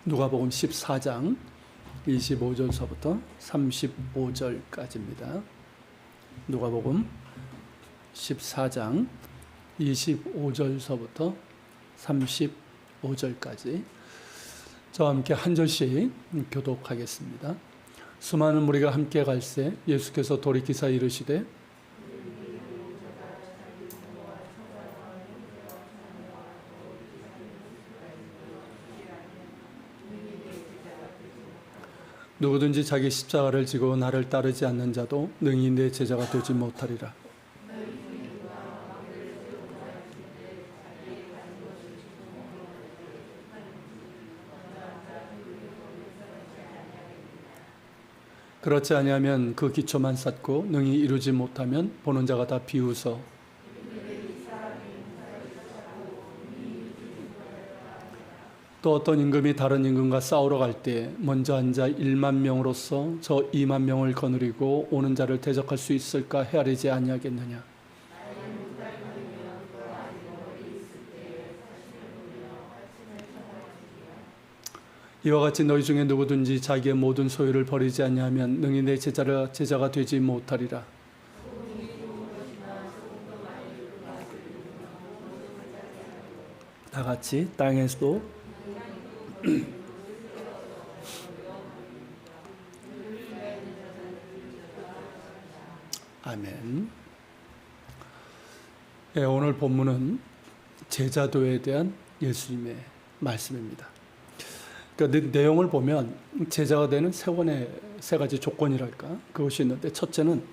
누가복음 14장 25절서부터 35절까지입니다. 누가복음 14장 25절서부터 35절까지 저와 함께 한 절씩 교독하겠습니다. 수많은 무리가 함께 갈새 예수께서 돌이키사 이르시되 누구든지 자기 십자가를 지고 나를 따르지 않는 자도 능히 내 제자가 되지 못하리라. 그렇지 아니하면 그 기초만 쌓고 능히 이루지 못하면 보는 자가 다 비웃어 또 어떤 임금이 다른 임금과 싸우러 갈 때 먼저 앉아 1만 명으로서 저 2만 명을 거느리고 오는 자를 대적할 수 있을까 헤아리지 아니하겠느냐. 이와 같이 너희 중에 누구든지 자기의 모든 소유를 버리지 아니하면 능히 내 제자가 되지 못하리라. 다 같이 땅에서도 아멘. 네, 오늘 본문은 제자도에 대한 예수님의 말씀입니다. 그러니까 내용을 보면 제자가 되는 세 가지 조건이랄까 그것이 있는데, 첫째는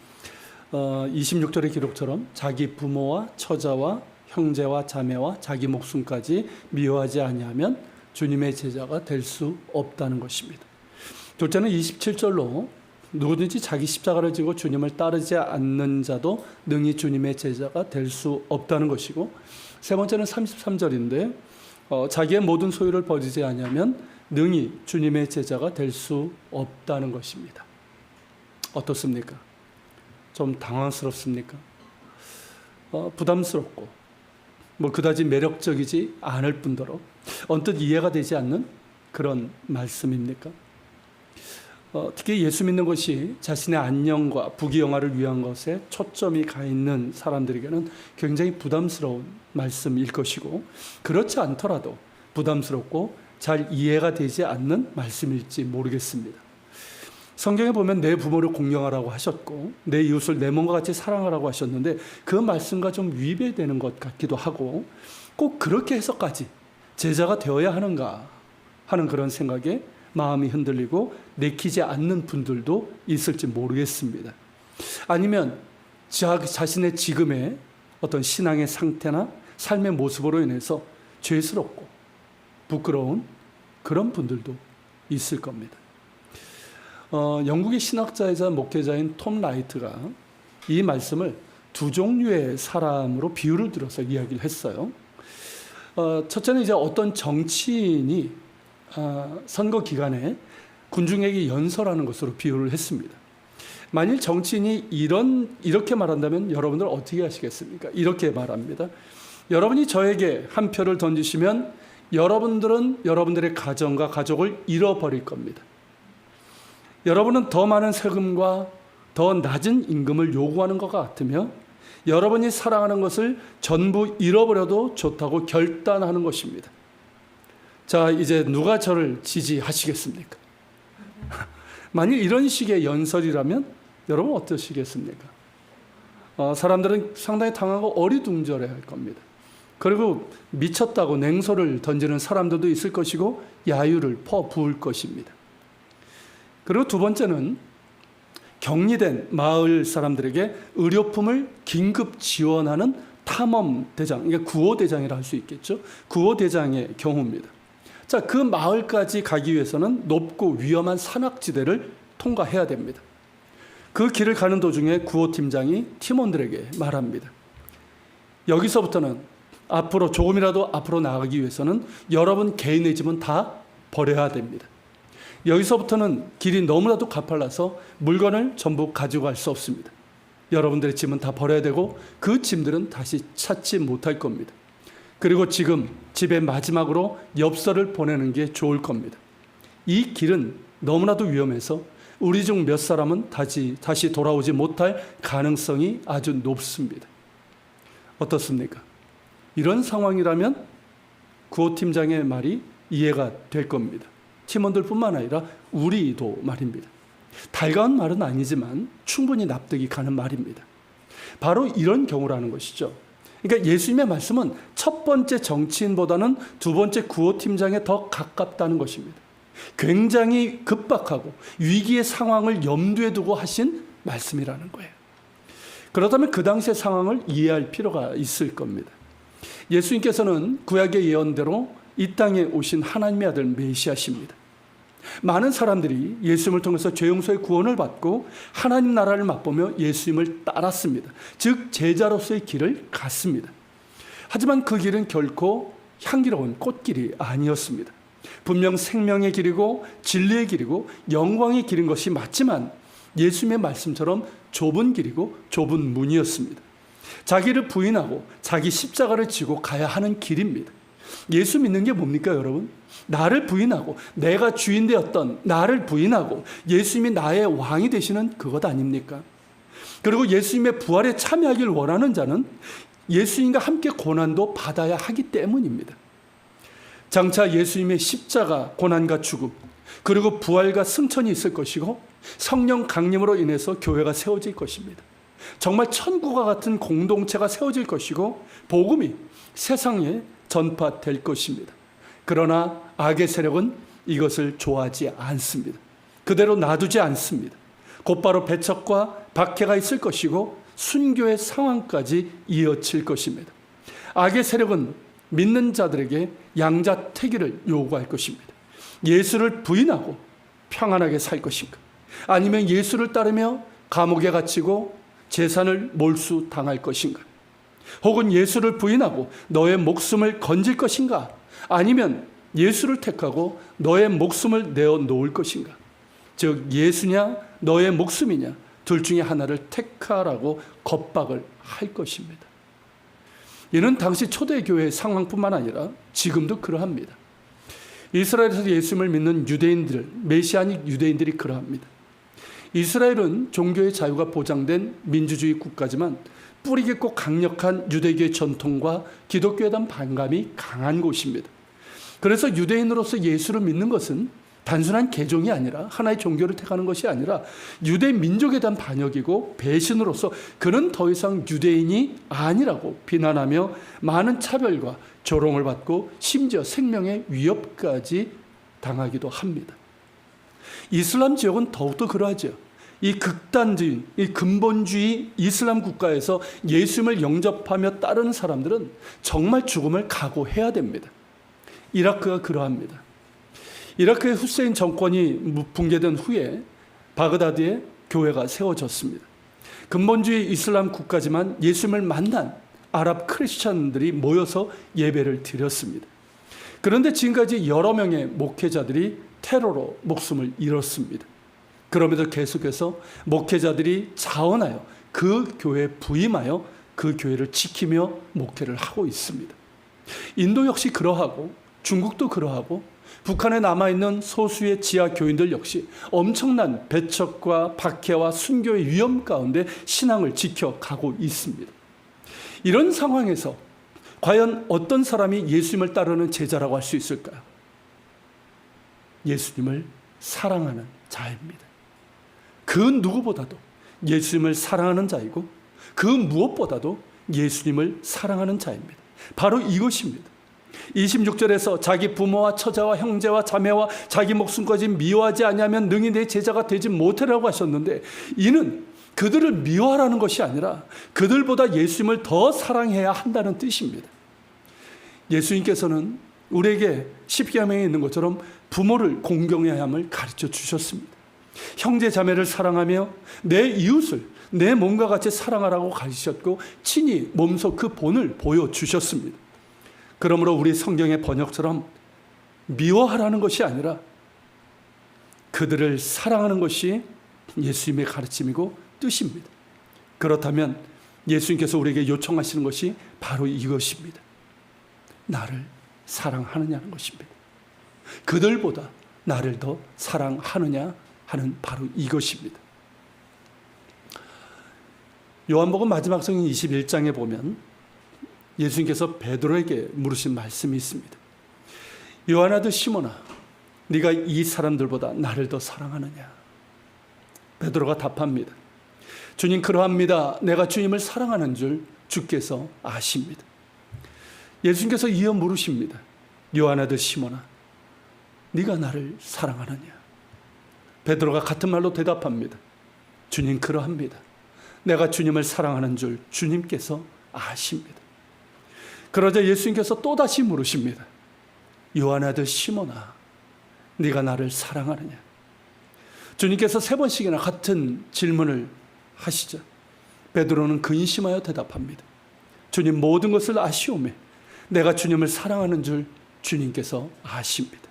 26절의 기록처럼 자기 부모와 처자와 형제와 자매와 자기 목숨까지 미워하지 아니하면 주님의 제자가 될 수 없다는 것입니다. 둘째는 27절로 누구든지 자기 십자가를 지고 주님을 따르지 않는 자도 능히 주님의 제자가 될 수 없다는 것이고, 세 번째는 33절인데 자기의 모든 소유를 버리지 아니하면 능히 주님의 제자가 될 수 없다는 것입니다. 어떻습니까? 좀 당황스럽습니까? 부담스럽고 그다지 매력적이지 않을 뿐더러 언뜻 이해가 되지 않는 그런 말씀입니까? 특히 예수 믿는 것이 자신의 안녕과 부귀영화를 위한 것에 초점이 가 있는 사람들에게는 굉장히 부담스러운 말씀일 것이고, 그렇지 않더라도 부담스럽고 잘 이해가 되지 않는 말씀일지 모르겠습니다. 성경에 보면 내 부모를 공경하라고 하셨고 내 이웃을 내 몸과 같이 사랑하라고 하셨는데 그 말씀과 좀 위배되는 것 같기도 하고, 꼭 그렇게 해서까지 제자가 되어야 하는가 하는 그런 생각에 마음이 흔들리고 내키지 않는 분들도 있을지 모르겠습니다. 아니면 자신의 지금의 어떤 신앙의 상태나 삶의 모습으로 인해서 죄스럽고 부끄러운 그런 분들도 있을 겁니다. 영국의 신학자이자 목회자인 톰 라이트가 이 말씀을 두 종류의 사람으로 비유를 들어서 이야기를 했어요. 첫째는 이제 어떤 정치인이 선거 기간에 군중에게 연설하는 것으로 비유를 했습니다. 만일 정치인이 이렇게 말한다면 여러분들 어떻게 하시겠습니까? 이렇게 말합니다. 여러분이 저에게 한 표를 던지시면 여러분들은 여러분들의 가정과 가족을 잃어버릴 겁니다. 여러분은 더 많은 세금과 더 낮은 임금을 요구하는 것 같으며 여러분이 사랑하는 것을 전부 잃어버려도 좋다고 결단하는 것입니다. 자, 이제 누가 저를 지지하시겠습니까? 만일 이런 식의 연설이라면 여러분 어떠시겠습니까? 사람들은 상당히 당하고 어리둥절해 할 겁니다. 그리고 미쳤다고 냉소를 던지는 사람들도 있을 것이고 야유를 퍼부을 것입니다. 그리고 두 번째는 격리된 마을 사람들에게 의료품을 긴급 지원하는 탐험대장, 이게 구호대장이라 할 수 있겠죠. 구호대장의 경우입니다. 자, 그 마을까지 가기 위해서는 높고 위험한 산악지대를 통과해야 됩니다. 그 길을 가는 도중에 구호팀장이 팀원들에게 말합니다. 여기서부터는 조금이라도 앞으로 나가기 위해서는 여러분 개인의 집은 다 버려야 됩니다. 여기서부터는 길이 너무나도 가팔라서 물건을 전부 가져갈 수 없습니다. 여러분들의 짐은 다 버려야 되고 그 짐들은 다시 찾지 못할 겁니다. 그리고 지금 집에 마지막으로 엽서를 보내는 게 좋을 겁니다. 이 길은 너무나도 위험해서 우리 중 몇 사람은 다시 돌아오지 못할 가능성이 아주 높습니다. 어떻습니까? 이런 상황이라면 구호팀장의 말이 이해가 될 겁니다. 팀원들뿐만 아니라 우리도 말입니다. 달가운 말은 아니지만 충분히 납득이 가는 말입니다. 바로 이런 경우라는 것이죠. 그러니까 예수님의 말씀은 첫 번째 정치인보다는 두 번째 구호팀장에 더 가깝다는 것입니다. 굉장히 급박하고 위기의 상황을 염두에 두고 하신 말씀이라는 거예요. 그렇다면 그 당시의 상황을 이해할 필요가 있을 겁니다. 예수님께서는 구약의 예언대로 이 땅에 오신 하나님의 아들 메시아십니다. 많은 사람들이 예수님을 통해서 죄 용서의 구원을 받고 하나님 나라를 맛보며 예수님을 따랐습니다. 즉 제자로서의 길을 갔습니다. 하지만 그 길은 결코 향기로운 꽃길이 아니었습니다. 분명 생명의 길이고 진리의 길이고 영광의 길인 것이 맞지만 예수님의 말씀처럼 좁은 길이고 좁은 문이었습니다. 자기를 부인하고 자기 십자가를 지고 가야 하는 길입니다. 예수 믿는 게 뭡니까, 여러분? 나를 부인하고 내가 주인 되었던 나를 부인하고 예수님이 나의 왕이 되시는 그것 아닙니까? 그리고 예수님의 부활에 참여하길 원하는 자는 예수님과 함께 고난도 받아야 하기 때문입니다. 장차 예수님의 십자가 고난과 죽음 그리고 부활과 승천이 있을 것이고 성령 강림으로 인해서 교회가 세워질 것입니다. 정말 천국과 같은 공동체가 세워질 것이고 복음이 세상에 전파될 것입니다. 그러나 악의 세력은 이것을 좋아하지 않습니다. 그대로 놔두지 않습니다. 곧바로 배척과 박해가 있을 것이고 순교의 상황까지 이어질 것입니다. 악의 세력은 믿는 자들에게 양자택일을 요구할 것입니다. 예수를 부인하고 평안하게 살 것인가? 아니면 예수를 따르며 감옥에 갇히고 재산을 몰수당할 것인가? 혹은 예수를 부인하고 너의 목숨을 건질 것인가? 아니면 예수를 택하고 너의 목숨을 내어놓을 것인가? 즉 예수냐 너의 목숨이냐 둘 중에 하나를 택하라고 겁박을 할 것입니다. 이는 당시 초대교회의 상황뿐만 아니라 지금도 그러합니다. 이스라엘에서 예수님을 믿는 유대인들, 메시아닉 유대인들이 그러합니다. 이스라엘은 종교의 자유가 보장된 민주주의 국가지만 뿌리 깊고 강력한 유대교의 전통과 기독교에 대한 반감이 강한 곳입니다. 그래서 유대인으로서 예수를 믿는 것은 단순한 개종이 아니라 하나의 종교를 택하는 것이 아니라 유대 민족에 대한 반역이고 배신으로서 그는 더 이상 유대인이 아니라고 비난하며 많은 차별과 조롱을 받고 심지어 생명의 위협까지 당하기도 합니다. 이슬람 지역은 더욱더 그러하죠. 이 극단주의, 이 근본주의 이슬람 국가에서 예수님을 영접하며 따르는 사람들은 정말 죽음을 각오해야 됩니다. 이라크가 그러합니다. 이라크의 후세인 정권이 붕괴된 후에 바그다드에 교회가 세워졌습니다. 근본주의 이슬람 국가지만 예수님을 만난 아랍 크리스찬들이 모여서 예배를 드렸습니다. 그런데 지금까지 여러 명의 목회자들이 테러로 목숨을 잃었습니다. 그럼에도 계속해서 목회자들이 자원하여 그 교회에 부임하여 그 교회를 지키며 목회를 하고 있습니다. 인도 역시 그러하고 중국도 그러하고 북한에 남아있는 소수의 지하 교인들 역시 엄청난 배척과 박해와 순교의 위험 가운데 신앙을 지켜가고 있습니다. 이런 상황에서 과연 어떤 사람이 예수님을 따르는 제자라고 할 수 있을까요? 예수님을 사랑하는 자입니다. 그 누구보다도 예수님을 사랑하는 자이고 그 무엇보다도 예수님을 사랑하는 자입니다. 바로 이것입니다. 26절에서 자기 부모와 처자와 형제와 자매와 자기 목숨까지 미워하지 아니하면 능히 내 제자가 되지 못하라고 하셨는데 이는 그들을 미워하라는 것이 아니라 그들보다 예수님을 더 사랑해야 한다는 뜻입니다. 예수님께서는 우리에게 십계명에 있는 것처럼 부모를 공경해야 함을 가르쳐 주셨습니다. 형제 자매를 사랑하며 내 이웃을 내 몸과 같이 사랑하라고 가르치셨고 친히 몸소 그 본을 보여주셨습니다. 그러므로 우리 성경의 번역처럼 미워하라는 것이 아니라 그들을 사랑하는 것이 예수님의 가르침이고 뜻입니다. 그렇다면 예수님께서 우리에게 요청하시는 것이 바로 이것입니다. 나를 사랑하느냐는 것입니다. 그들보다 나를 더 사랑하느냐 하는 바로 이것입니다. 요한복음 마지막 성경 21장에 보면 예수님께서 베드로에게 물으신 말씀이 있습니다. 요한 아들 시몬아, 네가 이 사람들보다 나를 더 사랑하느냐? 베드로가 답합니다. 주님, 그러합니다. 내가 주님을 사랑하는 줄 주께서 아십니다. 예수님께서 이어 물으십니다. 요한 아들 시몬아, 네가 나를 사랑하느냐? 베드로가 같은 말로 대답합니다. 주님, 그러합니다. 내가 주님을 사랑하는 줄 주님께서 아십니다. 그러자 예수님께서 또다시 물으십니다. 요한 아들 시몬아, 네가 나를 사랑하느냐? 주님께서 3번씩이나 같은 질문을 하시죠. 베드로는 근심하여 대답합니다. 주님, 모든 것을 아시오매 내가 주님을 사랑하는 줄 주님께서 아십니다.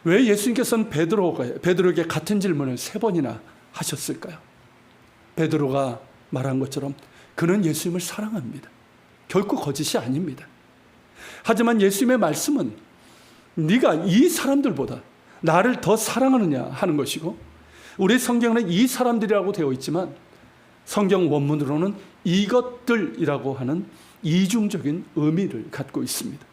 왜 예수님께서는 베드로에게 같은 질문을 3번이나 하셨을까요? 베드로가 말한 것처럼 그는 예수님을 사랑합니다. 결코 거짓이 아닙니다. 하지만 예수님의 말씀은 네가 이 사람들보다 나를 더 사랑하느냐 하는 것이고, 우리 성경에는 이 사람들이라고 되어 있지만 성경 원문으로는 이것들이라고 하는 이중적인 의미를 갖고 있습니다.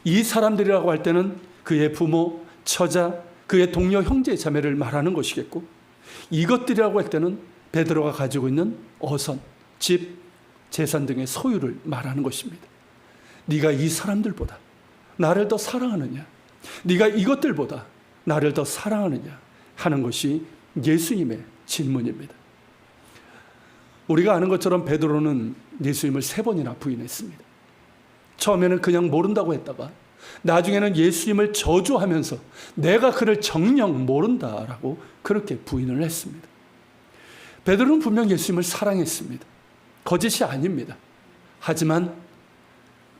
이 사람들이라고 할 때는 그의 부모, 처자, 그의 동료, 형제, 자매를 말하는 것이겠고, 이것들이라고 할 때는 베드로가 가지고 있는 어선, 집, 재산 등의 소유를 말하는 것입니다. 네가 이 사람들보다 나를 더 사랑하느냐? 네가 이것들보다 나를 더 사랑하느냐 하는 것이 예수님의 질문입니다. 우리가 아는 것처럼 베드로는 예수님을 3번이나 부인했습니다. 처음에는 그냥 모른다고 했다가 나중에는 예수님을 저주하면서 내가 그를 정녕 모른다라고 그렇게 부인을 했습니다. 베드로는 분명 예수님을 사랑했습니다. 거짓이 아닙니다. 하지만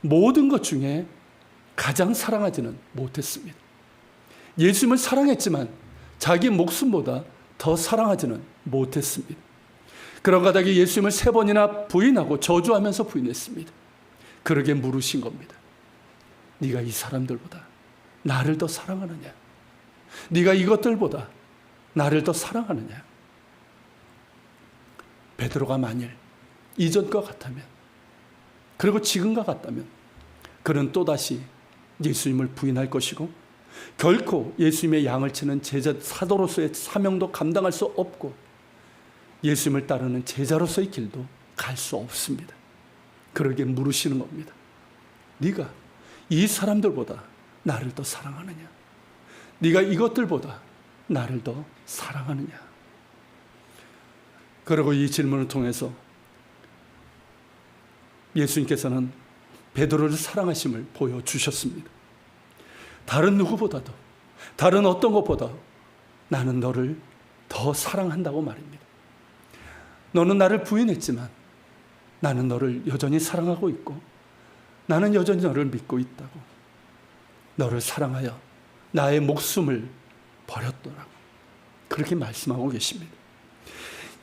모든 것 중에 가장 사랑하지는 못했습니다. 예수님을 사랑했지만 자기 목숨보다 더 사랑하지는 못했습니다. 그런 가닥에 예수님을 3번이나 부인하고 저주하면서 부인했습니다. 그러게 물으신 겁니다. 네가 이 사람들보다 나를 더 사랑하느냐? 네가 이것들보다 나를 더 사랑하느냐? 베드로가 만일 이전과 같다면, 그리고 지금과 같다면 그는 또다시 예수님을 부인할 것이고, 결코 예수님의 양을 치는 제자 사도로서의 사명도 감당할 수 없고 예수님을 따르는 제자로서의 길도 갈 수 없습니다. 그러게 물으시는 겁니다. 네가 이 사람들보다 나를 더 사랑하느냐? 네가 이것들보다 나를 더 사랑하느냐? 그리고 이 질문을 통해서 예수님께서는 베드로를 사랑하심을 보여주셨습니다. 다른 누구보다도, 다른 어떤 것보다 나는 너를 더 사랑한다고 말입니다. 너는 나를 부인했지만 나는 너를 여전히 사랑하고 있고, 나는 여전히 너를 믿고 있다고. 너를 사랑하여 나의 목숨을 버렸더라고. 그렇게 말씀하고 계십니다.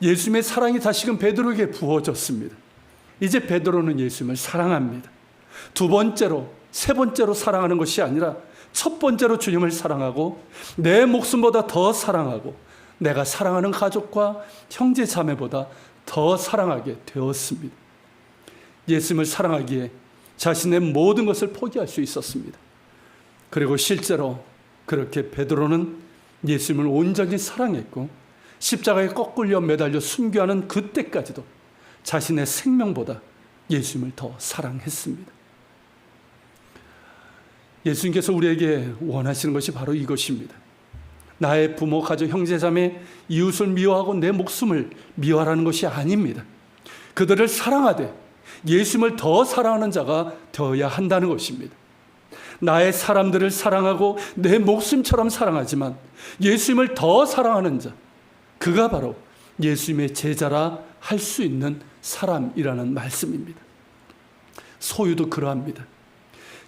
예수님의 사랑이 다시금 베드로에게 부어졌습니다. 이제 베드로는 예수님을 사랑합니다. 2번째로, 3번째로 사랑하는 것이 아니라 첫 번째로 주님을 사랑하고 내 목숨보다 더 사랑하고 내가 사랑하는 가족과 형제 자매보다 더 사랑하게 되었습니다. 예수님을 사랑하기에 자신의 모든 것을 포기할 수 있었습니다. 그리고 실제로 그렇게 베드로는 예수님을 온전히 사랑했고, 십자가에 거꾸려 매달려 순교하는 그때까지도 자신의 생명보다 예수님을 더 사랑했습니다. 예수님께서 우리에게 원하시는 것이 바로 이것입니다. 나의 부모, 가족, 형제, 자매, 이웃을 미워하고 내 목숨을 미워하라는 것이 아닙니다. 그들을 사랑하되 예수님을 더 사랑하는 자가 되어야 한다는 것입니다. 나의 사람들을 사랑하고 내 목숨처럼 사랑하지만 예수님을 더 사랑하는 자, 그가 바로 예수님의 제자라 할 수 있는 사람이라는 말씀입니다. 소유도 그러합니다.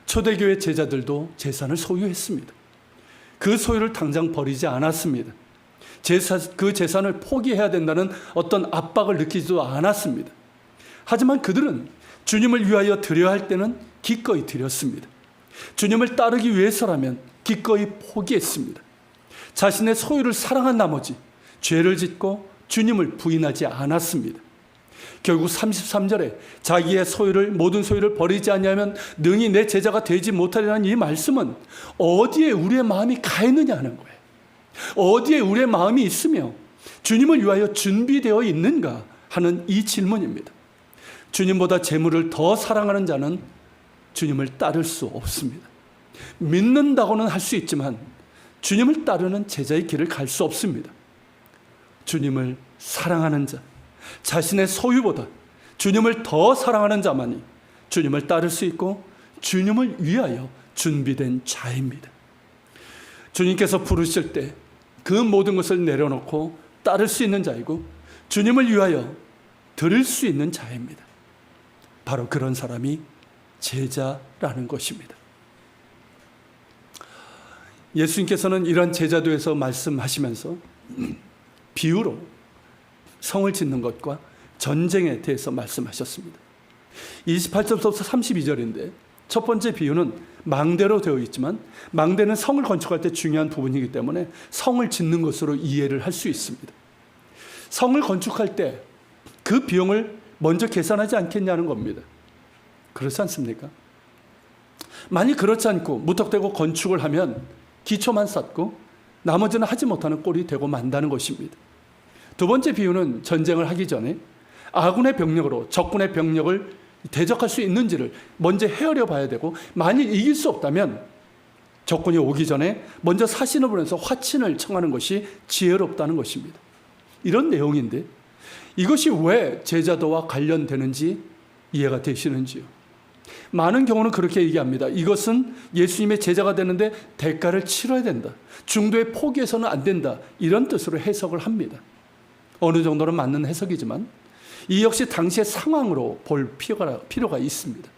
초대교회 제자들도 재산을 소유했습니다. 그 소유를 당장 버리지 않았습니다. 그 재산을 포기해야 된다는 어떤 압박을 느끼지도 않았습니다. 하지만 그들은 주님을 위하여 드려야 할 때는 기꺼이 드렸습니다. 주님을 따르기 위해서라면 기꺼이 포기했습니다. 자신의 소유를 사랑한 나머지 죄를 짓고 주님을 부인하지 않았습니다. 결국 33절에 자기의 모든 소유를 버리지 않으면 능히 내 제자가 되지 못하리라는 이 말씀은 어디에 우리의 마음이 가 있느냐 하는 거예요. 어디에 우리의 마음이 있으며 주님을 위하여 준비되어 있는가 하는 이 질문입니다. 주님보다 재물을 더 사랑하는 자는 주님을 따를 수 없습니다. 믿는다고는 할 수 있지만 주님을 따르는 제자의 길을 갈 수 없습니다. 주님을 사랑하는 자, 자신의 소유보다 주님을 더 사랑하는 자만이 주님을 따를 수 있고 주님을 위하여 준비된 자입니다. 주님께서 부르실 때 그 모든 것을 내려놓고 따를 수 있는 자이고 주님을 위하여 들을 수 있는 자입니다. 바로 그런 사람이 제자라는 것입니다. 예수님께서는 이런 제자도에서 말씀하시면서 비유로 성을 짓는 것과 전쟁에 대해서 말씀하셨습니다. 28절부터 32절인데 첫 번째 비유는 망대로 되어 있지만 망대는 성을 건축할 때 중요한 부분이기 때문에 성을 짓는 것으로 이해를 할 수 있습니다. 성을 건축할 때 그 비용을 먼저 계산하지 않겠냐는 겁니다. 그렇지 않습니까? 만약 그렇지 않고 무턱대고 건축을 하면 기초만 쌓고 나머지는 하지 못하는 꼴이 되고 만다는 것입니다. 두 번째 비유는 전쟁을 하기 전에 아군의 병력으로 적군의 병력을 대적할 수 있는지를 먼저 헤아려 봐야 되고 만약 이길 수 없다면 적군이 오기 전에 먼저 사신을 보내서 화친을 청하는 것이 지혜롭다는 것입니다. 이런 내용인데 이것이 왜 제자도와 관련되는지 이해가 되시는지요? 많은 경우는 그렇게 얘기합니다. 이것은 예수님의 제자가 되는데 대가를 치러야 된다. 중도에 포기해서는 안 된다. 이런 뜻으로 해석을 합니다. 어느 정도는 맞는 해석이지만 이 역시 당시의 상황으로 볼 필요가 있습니다.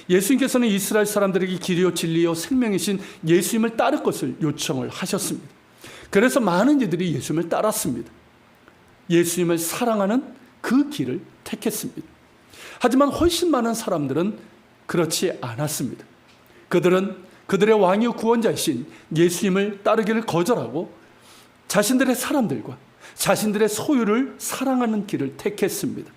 예수님께서는 이스라엘 사람들에게 길이요 진리요 생명이신 예수님을 따를 것을 요청을 하셨습니다. 그래서 많은 이들이 예수님을 따랐습니다. 예수님을 사랑하는 그 길을 택했습니다. 하지만 훨씬 많은 사람들은 그렇지 않았습니다. 그들은 그들의 왕이요 구원자이신 예수님을 따르기를 거절하고 자신들의 사람들과 자신들의 소유를 사랑하는 길을 택했습니다.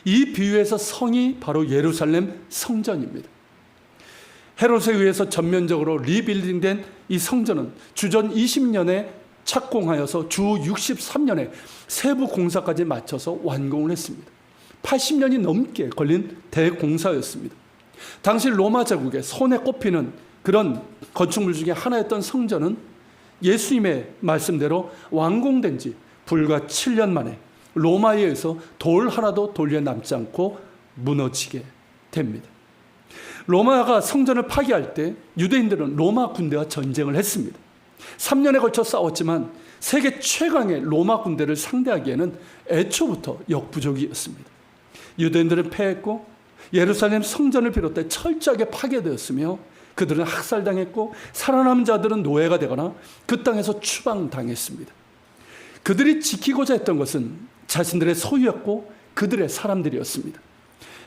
이 비유에서 성이 바로 예루살렘 성전입니다. 헤롯에 의해서 전면적으로 리빌딩된 이 성전은 주전 20년에 착공하여서 주 63년에 세부 공사까지 마쳐서 완공을 했습니다. 80년이 넘게 걸린 대공사였습니다. 당시 로마 제국의 손에 꼽히는 그런 건축물 중에 하나였던 성전은 예수님의 말씀대로 완공된 지 불과 7년 만에 로마에 의해서 돌 하나도 돌려 남지 않고 무너지게 됩니다. 로마가 성전을 파괴할 때 유대인들은 로마 군대와 전쟁을 했습니다. 3년에 걸쳐 싸웠지만 세계 최강의 로마 군대를 상대하기에는 애초부터 역부족이었습니다. 유대인들은 패했고 예루살렘 성전을 비롯해 철저하게 파괴되었으며 그들은 학살당했고 살아남은 자들은 노예가 되거나 그 땅에서 추방당했습니다. 그들이 지키고자 했던 것은 자신들의 소유였고 그들의 사람들이었습니다.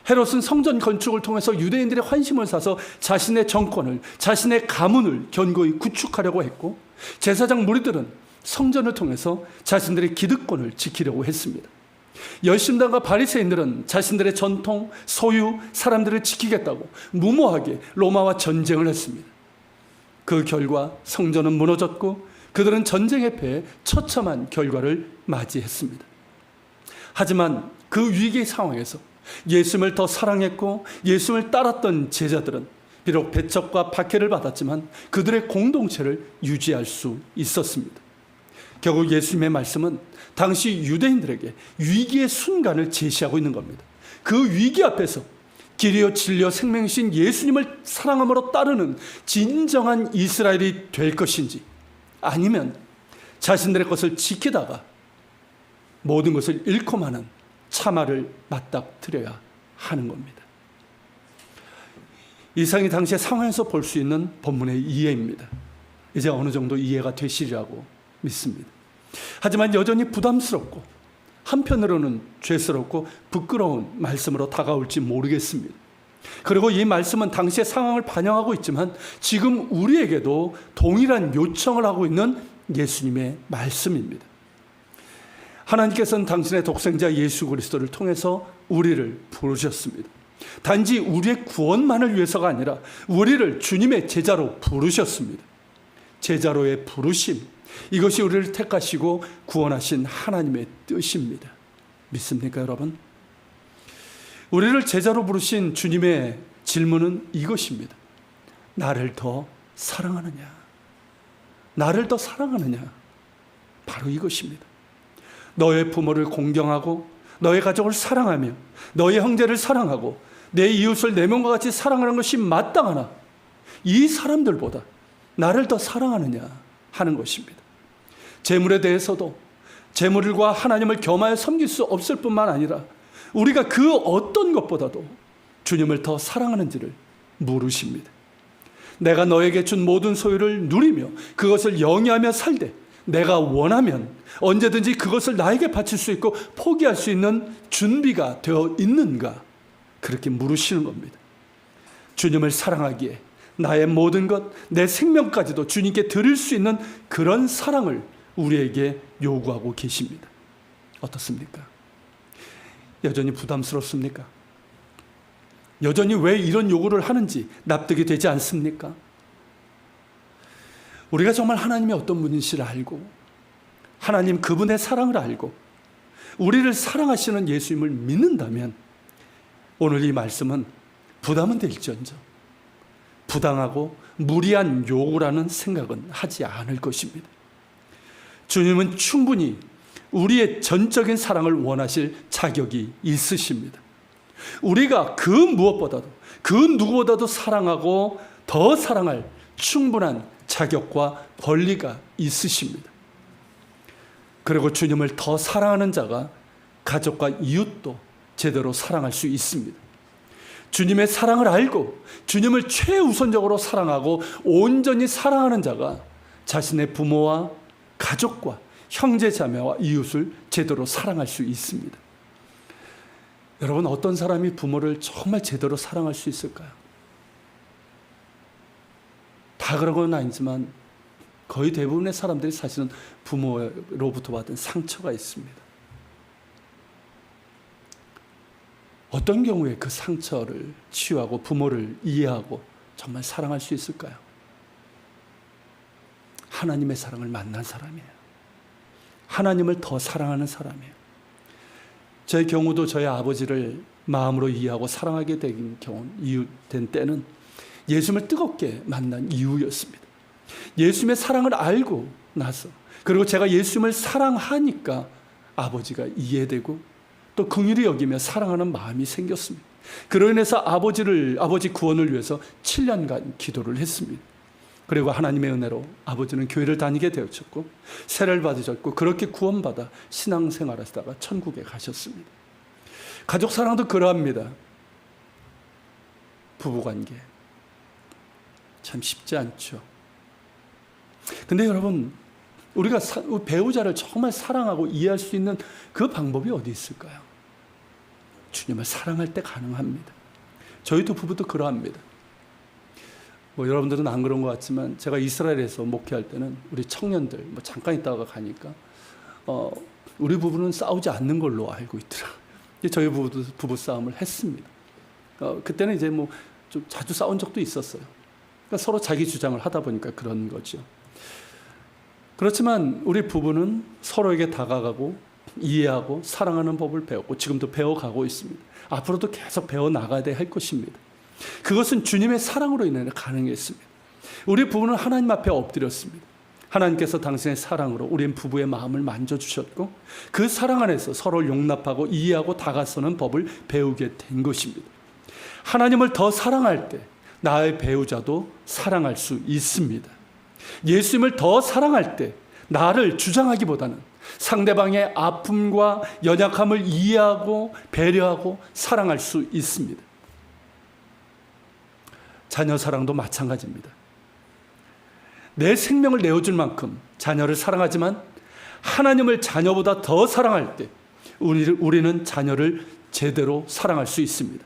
헤롯은 성전 건축을 통해서 유대인들의 환심을 사서 자신의 정권을, 자신의 가문을 견고히 구축하려고 했고 제사장 무리들은 성전을 통해서 자신들의 기득권을 지키려고 했습니다. 열심당과 바리새인들은 자신들의 전통, 소유, 사람들을 지키겠다고 무모하게 로마와 전쟁을 했습니다. 그 결과 성전은 무너졌고 그들은 전쟁에 패해 처참한 결과를 맞이했습니다. 하지만 그 위기 상황에서 예수님을 더 사랑했고 예수님을 따랐던 제자들은 비록 배척과 박해를 받았지만 그들의 공동체를 유지할 수 있었습니다. 결국 예수님의 말씀은 당시 유대인들에게 위기의 순간을 제시하고 있는 겁니다. 그 위기 앞에서 길이요 진리요 생명이신 예수님을 사랑함으로 따르는 진정한 이스라엘이 될 것인지 아니면 자신들의 것을 지키다가 모든 것을 잃고 마는 참화를 맞닥뜨려야 하는 겁니다. 이상이 당시의 상황에서 볼 수 있는 본문의 이해입니다. 이제 어느 정도 이해가 되시리라고 믿습니다. 하지만 여전히 부담스럽고 한편으로는 죄스럽고 부끄러운 말씀으로 다가올지 모르겠습니다. 그리고 이 말씀은 당시의 상황을 반영하고 있지만 지금 우리에게도 동일한 요청을 하고 있는 예수님의 말씀입니다. 하나님께서는 당신의 독생자 예수 그리스도를 통해서 우리를 부르셨습니다. 단지 우리의 구원만을 위해서가 아니라 우리를 주님의 제자로 부르셨습니다. 제자로의 부르심, 이것이 우리를 택하시고 구원하신 하나님의 뜻입니다. 믿습니까, 여러분? 우리를 제자로 부르신 주님의 질문은 이것입니다. 나를 더 사랑하느냐? 나를 더 사랑하느냐? 바로 이것입니다. 너의 부모를 공경하고 너의 가족을 사랑하며 너의 형제를 사랑하고 내 이웃을 내 몸과 같이 사랑하는 것이 마땅하나 이 사람들보다 나를 더 사랑하느냐 하는 것입니다. 재물에 대해서도 재물과 하나님을 겸하여 섬길 수 없을 뿐만 아니라 우리가 그 어떤 것보다도 주님을 더 사랑하는지를 물으십니다. 내가 너에게 준 모든 소유를 누리며 그것을 영위하며 살되 내가 원하면 언제든지 그것을 나에게 바칠 수 있고 포기할 수 있는 준비가 되어 있는가? 그렇게 물으시는 겁니다. 주님을 사랑하기에 나의 모든 것, 내 생명까지도 주님께 드릴 수 있는 그런 사랑을 우리에게 요구하고 계십니다. 어떻습니까? 여전히 부담스럽습니까? 여전히 왜 이런 요구를 하는지 납득이 되지 않습니까? 우리가 정말 하나님이 어떤 분이시를 알고 하나님 그분의 사랑을 알고 우리를 사랑하시는 예수님을 믿는다면 오늘 이 말씀은 부담은 될지언정 부당하고 무리한 요구라는 생각은 하지 않을 것입니다. 주님은 충분히 우리의 전적인 사랑을 원하실 자격이 있으십니다. 우리가 그 무엇보다도 그 누구보다도 사랑하고 더 사랑할 충분한 자격과 권리가 있으십니다. 그리고 주님을 더 사랑하는 자가 가족과 이웃도 제대로 사랑할 수 있습니다. 주님의 사랑을 알고 주님을 최우선적으로 사랑하고 온전히 사랑하는 자가 자신의 부모와 가족과 형제 자매와 이웃을 제대로 사랑할 수 있습니다. 여러분, 어떤 사람이 부모를 정말 제대로 사랑할 수 있을까요? 다 그런 건 아니지만 거의 대부분의 사람들이 사실은 부모로부터 받은 상처가 있습니다. 어떤 경우에 그 상처를 치유하고 부모를 이해하고 정말 사랑할 수 있을까요? 하나님의 사랑을 만난 사람이에요. 하나님을 더 사랑하는 사람이에요. 저의 경우도 저희 아버지를 마음으로 이해하고 사랑하게 된 때는 예수님을 뜨겁게 만난 이유였습니다. 예수님의 사랑을 알고 나서 그리고 제가 예수님을 사랑하니까 아버지가 이해되고 또 긍휼히 여기며 사랑하는 마음이 생겼습니다. 그로 인해서 아버지 구원을 위해서 7년간 기도를 했습니다. 그리고 하나님의 은혜로 아버지는 교회를 다니게 되었고 세례를 받으셨고 그렇게 구원받아 신앙생활하시다가 천국에 가셨습니다. 가족 사랑도 그러합니다. 부부관계 참 쉽지 않죠. 근데 여러분, 우리가 배우자를 정말 사랑하고 이해할 수 있는 그 방법이 어디 있을까요? 주님을 사랑할 때 가능합니다. 저희도 부부도 그러합니다. 여러분들은 안 그런 것 같지만 제가 이스라엘에서 목회할 때는 우리 청년들 잠깐 있다가 가니까 우리 부부는 싸우지 않는 걸로 알고 있더라고요. 저희 부부도 부부 싸움을 했습니다. 그때는 이제 좀 자주 싸운 적도 있었어요. 그러니까 서로 자기 주장을 하다 보니까 그런 거죠. 그렇지만 우리 부부는 서로에게 다가가고 이해하고 사랑하는 법을 배웠고 지금도 배워가고 있습니다. 앞으로도 계속 배워나가야 할 것입니다. 그것은 주님의 사랑으로 인해 가능했습니다. 우리 부부는 하나님 앞에 엎드렸습니다. 하나님께서 당신의 사랑으로 우리 부부의 마음을 만져주셨고 그 사랑 안에서 서로를 용납하고 이해하고 다가서는 법을 배우게 된 것입니다. 하나님을 더 사랑할 때 나의 배우자도 사랑할 수 있습니다. 예수님을 더 사랑할 때 나를 주장하기보다는 상대방의 아픔과 연약함을 이해하고 배려하고 사랑할 수 있습니다. 자녀 사랑도 마찬가지입니다. 내 생명을 내어줄 만큼 자녀를 사랑하지만 하나님을 자녀보다 더 사랑할 때 우리는 자녀를 제대로 사랑할 수 있습니다.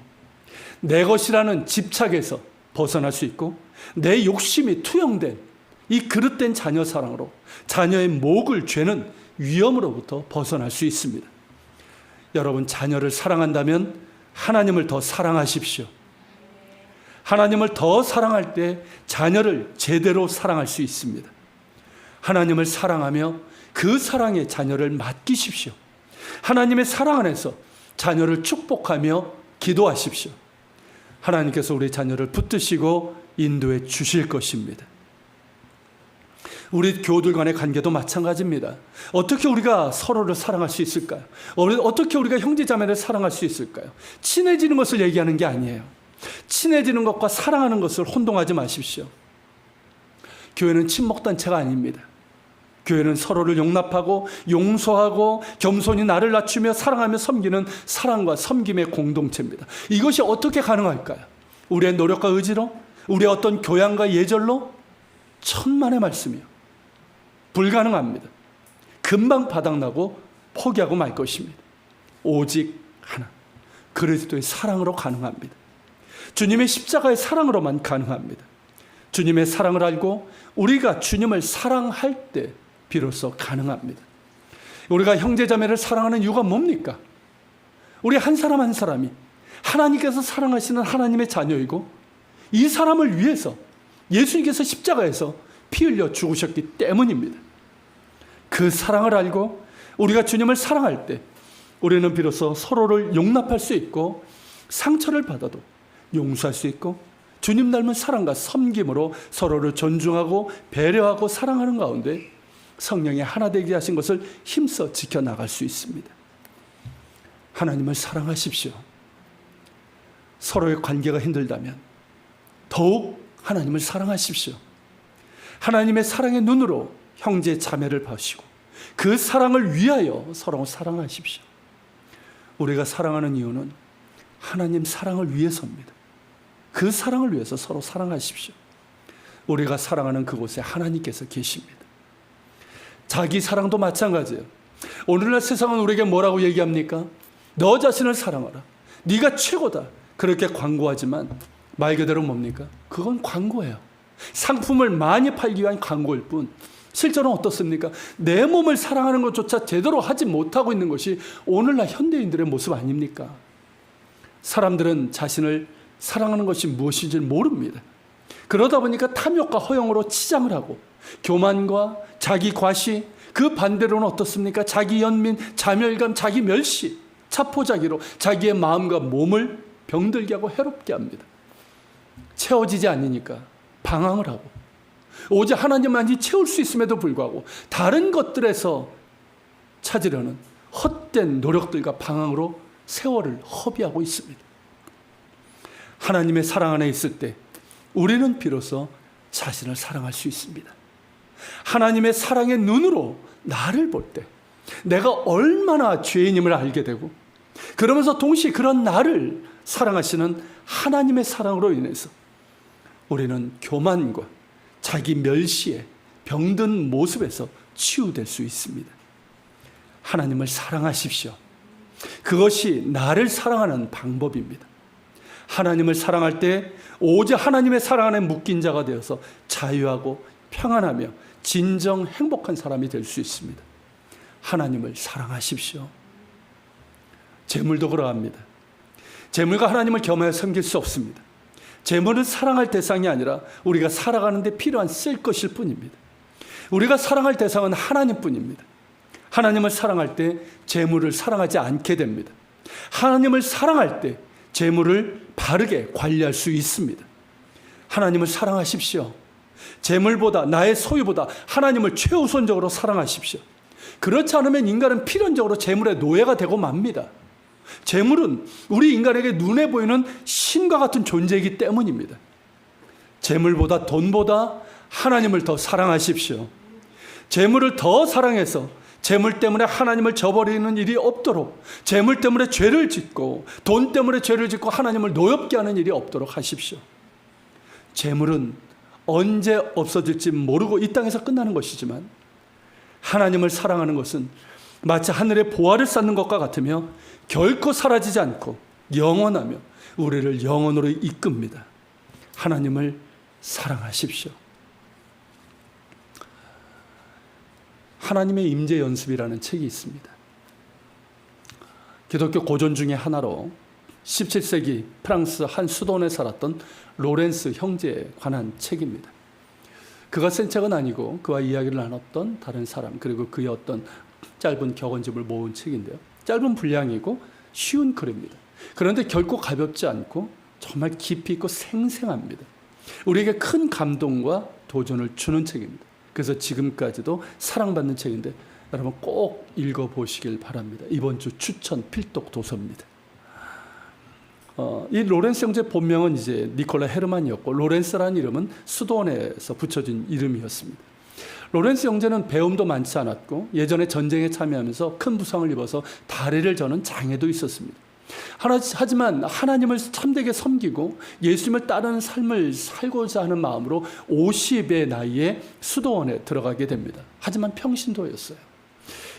내 것이라는 집착에서 벗어날 수 있고 내 욕심이 투영된 이 그릇된 자녀 사랑으로 자녀의 목을 죄는 위험으로부터 벗어날 수 있습니다. 여러분, 자녀를 사랑한다면 하나님을 더 사랑하십시오. 하나님을 더 사랑할 때 자녀를 제대로 사랑할 수 있습니다. 하나님을 사랑하며 그 사랑에 자녀를 맡기십시오. 하나님의 사랑 안에서 자녀를 축복하며 기도하십시오. 하나님께서 우리 자녀를 붙드시고 인도해 주실 것입니다. 우리 교우들 간의 관계도 마찬가지입니다. 어떻게 우리가 서로를 사랑할 수 있을까요? 어떻게 우리가 형제자매를 사랑할 수 있을까요? 친해지는 것을 얘기하는 게 아니에요. 친해지는 것과 사랑하는 것을 혼동하지 마십시오. 교회는 친목단체가 아닙니다. 교회는 서로를 용납하고 용서하고 겸손히 나를 낮추며 사랑하며 섬기는 사랑과 섬김의 공동체입니다. 이것이 어떻게 가능할까요? 우리의 노력과 의지로? 우리의 어떤 교양과 예절로? 천만의 말씀이요. 불가능합니다. 금방 바닥나고 포기하고 말 것입니다. 오직 하나, 그리스도의 사랑으로 가능합니다. 주님의 십자가의 사랑으로만 가능합니다. 주님의 사랑을 알고 우리가 주님을 사랑할 때 비로소 가능합니다. 우리가 형제자매를 사랑하는 이유가 뭡니까? 우리 한 사람 한 사람이 하나님께서 사랑하시는 하나님의 자녀이고 이 사람을 위해서 예수님께서 십자가에서 피 흘려 죽으셨기 때문입니다. 그 사랑을 알고 우리가 주님을 사랑할 때 우리는 비로소 서로를 용납할 수 있고 상처를 받아도 용서할 수 있고 주님 닮은 사랑과 섬김으로 서로를 존중하고 배려하고 사랑하는 가운데 성령이 하나 되게 하신 것을 힘써 지켜나갈 수 있습니다. 하나님을 사랑하십시오. 서로의 관계가 힘들다면 더욱 하나님을 사랑하십시오. 하나님의 사랑의 눈으로 형제 자매를 보시고 그 사랑을 위하여 서로 사랑하십시오. 우리가 사랑하는 이유는 하나님 사랑을 위해서입니다. 그 사랑을 위해서 서로 사랑하십시오. 우리가 사랑하는 그곳에 하나님께서 계십니다. 자기 사랑도 마찬가지예요. 오늘날 세상은 우리에게 뭐라고 얘기합니까? 너 자신을 사랑하라. 네가 최고다. 그렇게 광고하지만 말 그대로 뭡니까? 그건 광고예요. 상품을 많이 팔기 위한 광고일 뿐 실제로는 어떻습니까? 내 몸을 사랑하는 것조차 제대로 하지 못하고 있는 것이 오늘날 현대인들의 모습 아닙니까? 사람들은 자신을 사랑하는 것이 무엇인지 모릅니다. 그러다 보니까 탐욕과 허영으로 치장을 하고 교만과 자기 과시, 그 반대로는 어떻습니까? 자기 연민, 자멸감, 자기 멸시, 자포자기로 자기의 마음과 몸을 병들게 하고 해롭게 합니다. 채워지지 않으니까 방황을 하고 오직 하나님만이 채울 수 있음에도 불구하고 다른 것들에서 찾으려는 헛된 노력들과 방황으로 세월을 허비하고 있습니다. 하나님의 사랑 안에 있을 때 우리는 비로소 자신을 사랑할 수 있습니다. 하나님의 사랑의 눈으로 나를 볼 때 내가 얼마나 죄인임을 알게 되고 그러면서 동시에 그런 나를 사랑하시는 하나님의 사랑으로 인해서 우리는 교만과 자기 멸시에 병든 모습에서 치유될 수 있습니다. 하나님을 사랑하십시오. 그것이 나를 사랑하는 방법입니다. 하나님을 사랑할 때 오직 하나님의 사랑 안에 묶인 자가 되어서 자유하고 평안하며 진정 행복한 사람이 될 수 있습니다. 하나님을 사랑하십시오. 재물도 그러합니다. 재물과 하나님을 겸하여 섬길 수 없습니다. 재물은 사랑할 대상이 아니라 우리가 살아가는 데 필요한 쓸 것일 뿐입니다. 우리가 사랑할 대상은 하나님뿐입니다. 하나님을 사랑할 때 재물을 사랑하지 않게 됩니다. 하나님을 사랑할 때 재물을 바르게 관리할 수 있습니다. 하나님을 사랑하십시오. 재물보다 나의 소유보다 하나님을 최우선적으로 사랑하십시오. 그렇지 않으면 인간은 필연적으로 재물의 노예가 되고 맙니다. 재물은 우리 인간에게 눈에 보이는 신과 같은 존재이기 때문입니다. 재물보다 돈보다 하나님을 더 사랑하십시오. 재물을 더 사랑해서 재물 때문에 하나님을 저버리는 일이 없도록, 재물 때문에 죄를 짓고 돈 때문에 죄를 짓고 하나님을 노엽게 하는 일이 없도록 하십시오. 재물은 언제 없어질지 모르고 이 땅에서 끝나는 것이지만 하나님을 사랑하는 것은 마치 하늘에 보화를 쌓는 것과 같으며 결코 사라지지 않고 영원하며 우리를 영원으로 이끕니다. 하나님을 사랑하십시오. 하나님의 임재 연습이라는 책이 있습니다. 기독교 고전 중에 하나로 17세기 프랑스 한 수도원에 살았던 로렌스 형제에 관한 책입니다. 그가 쓴 책은 아니고 그와 이야기를 나눴던 다른 사람, 그리고 그의 어떤 짧은 격언집을 모은 책인데요. 짧은 분량이고 쉬운 글입니다. 그런데 결코 가볍지 않고 정말 깊이 있고 생생합니다. 우리에게 큰 감동과 도전을 주는 책입니다. 그래서 지금까지도 사랑받는 책인데 여러분 꼭 읽어보시길 바랍니다. 이번 주 추천 필독 도서입니다. 이 로렌스 형제 본명은 이제 니콜라 헤르만이었고, 로렌스라는 이름은 수도원에서 붙여진 이름이었습니다. 로렌스 형제는 배움도 많지 않았고 예전에 전쟁에 참여하면서 큰 부상을 입어서 다리를 저는 장애도 있었습니다. 하지만 하나님을 참되게 섬기고 예수님을 따르는 삶을 살고자 하는 마음으로 50의 나이에 수도원에 들어가게 됩니다. 하지만 평신도였어요.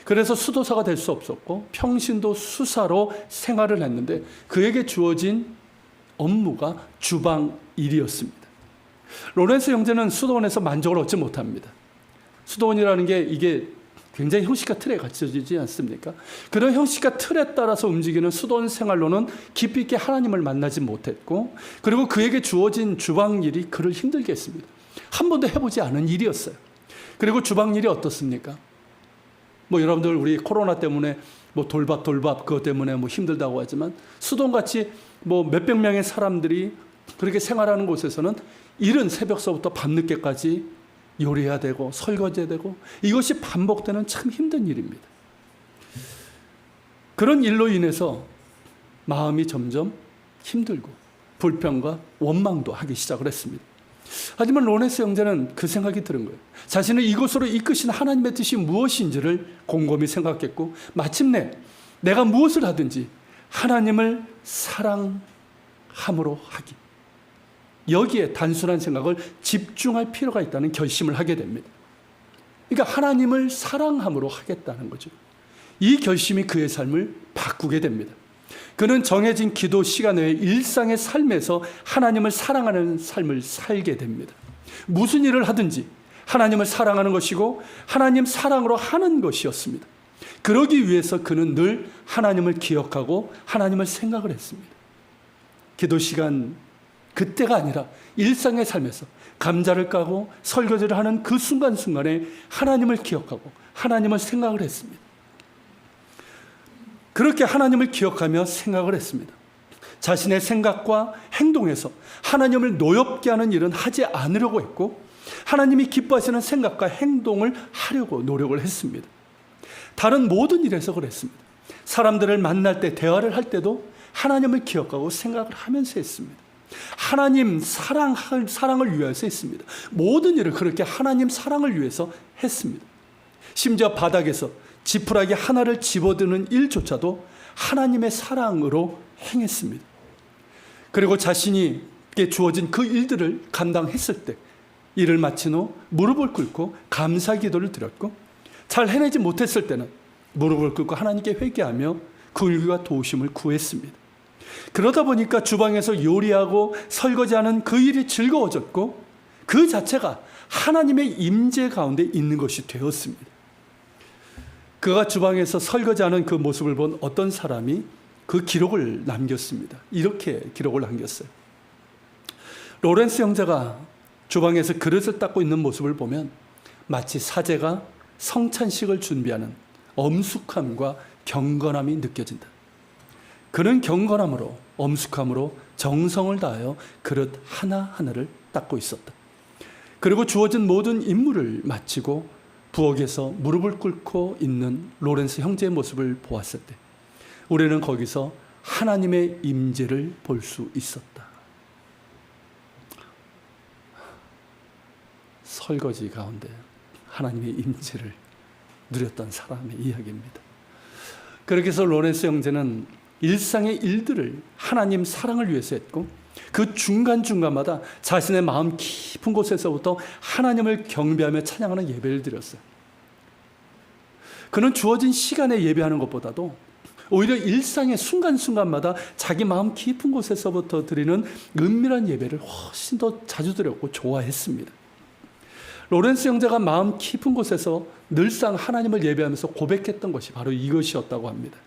그래서 수도사가 될 수 없었고 평신도 수사로 생활을 했는데 그에게 주어진 업무가 주방 일이었습니다. 로렌스 형제는 수도원에서 만족을 얻지 못합니다. 수도원이라는 게 이게 굉장히 형식과 틀에 갇혀지지 않습니까? 그런 형식과 틀에 따라서 움직이는 수도원 생활로는 깊이 있게 하나님을 만나지 못했고, 그리고 그에게 주어진 주방 일이 그를 힘들게 했습니다. 한 번도 해보지 않은 일이었어요. 그리고 주방 일이 어떻습니까? 여러분들 우리 코로나 때문에 돌밥 그것 때문에 힘들다고 하지만 수도원같이 몇백 명의 사람들이 그렇게 생활하는 곳에서는 이른 새벽서부터 밤늦게까지 요리해야 되고 설거지해야 되고 이것이 반복되는 참 힘든 일입니다. 그런 일로 인해서 마음이 점점 힘들고 불평과 원망도 하기 시작을 했습니다. 하지만 로렌스 형제는 그 생각이 들은 거예요. 자신을 이곳으로 이끄신 하나님의 뜻이 무엇인지를 곰곰이 생각했고 마침내 내가 무엇을 하든지 하나님을 사랑함으로 하기, 여기에 단순한 생각을 집중할 필요가 있다는 결심을 하게 됩니다. 그러니까 하나님을 사랑함으로 하겠다는 거죠. 이 결심이 그의 삶을 바꾸게 됩니다. 그는 정해진 기도 시간 외에 일상의 삶에서 하나님을 사랑하는 삶을 살게 됩니다. 무슨 일을 하든지 하나님을 사랑하는 것이고 하나님 사랑으로 하는 것이었습니다. 그러기 위해서 그는 늘 하나님을 기억하고 하나님을 생각을 했습니다. 기도 시간 그때가 아니라 일상의 삶에서 감자를 까고 설거지를 하는 그 순간순간에 하나님을 기억하고 하나님을 생각을 했습니다. 그렇게 하나님을 기억하며 생각을 했습니다. 자신의 생각과 행동에서 하나님을 노엽게 하는 일은 하지 않으려고 했고 하나님이 기뻐하시는 생각과 행동을 하려고 노력을 했습니다. 다른 모든 일에서 그랬습니다. 사람들을 만날 때, 대화를 할 때도 하나님을 기억하고 생각을 하면서 했습니다. 하나님 사랑을 위해서 했습니다. 모든 일을 그렇게 하나님 사랑을 위해서 했습니다. 심지어 바닥에서 지푸라기 하나를 집어드는 일조차도 하나님의 사랑으로 행했습니다. 그리고 자신에게 주어진 그 일들을 감당했을 때 일을 마친 후 무릎을 꿇고 감사 기도를 드렸고, 잘 해내지 못했을 때는 무릎을 꿇고 하나님께 회개하며 긍휼과 도우심을 구했습니다. 그러다 보니까 주방에서 요리하고 설거지하는 그 일이 즐거워졌고 그 자체가 하나님의 임재 가운데 있는 것이 되었습니다. 그가 주방에서 설거지하는 그 모습을 본 어떤 사람이 그 기록을 남겼습니다. 이렇게 기록을 남겼어요. 로렌스 형제가 주방에서 그릇을 닦고 있는 모습을 보면 마치 사제가 성찬식을 준비하는 엄숙함과 경건함이 느껴진다. 그는 경건함으로 엄숙함으로 정성을 다하여 그릇 하나하나를 닦고 있었다. 그리고 주어진 모든 임무를 마치고 부엌에서 무릎을 꿇고 있는 로렌스 형제의 모습을 보았을 때 우리는 거기서 하나님의 임재를 볼 수 있었다. 설거지 가운데 하나님의 임재를 누렸던 사람의 이야기입니다. 그렇게 해서 로렌스 형제는 일상의 일들을 하나님 사랑을 위해서 했고 그 중간중간마다 자신의 마음 깊은 곳에서부터 하나님을 경배하며 찬양하는 예배를 드렸어요. 그는 주어진 시간에 예배하는 것보다도 오히려 일상의 순간순간마다 자기 마음 깊은 곳에서부터 드리는 은밀한 예배를 훨씬 더 자주 드렸고 좋아했습니다. 로렌스 형제가 마음 깊은 곳에서 늘상 하나님을 예배하면서 고백했던 것이 바로 이것이었다고 합니다.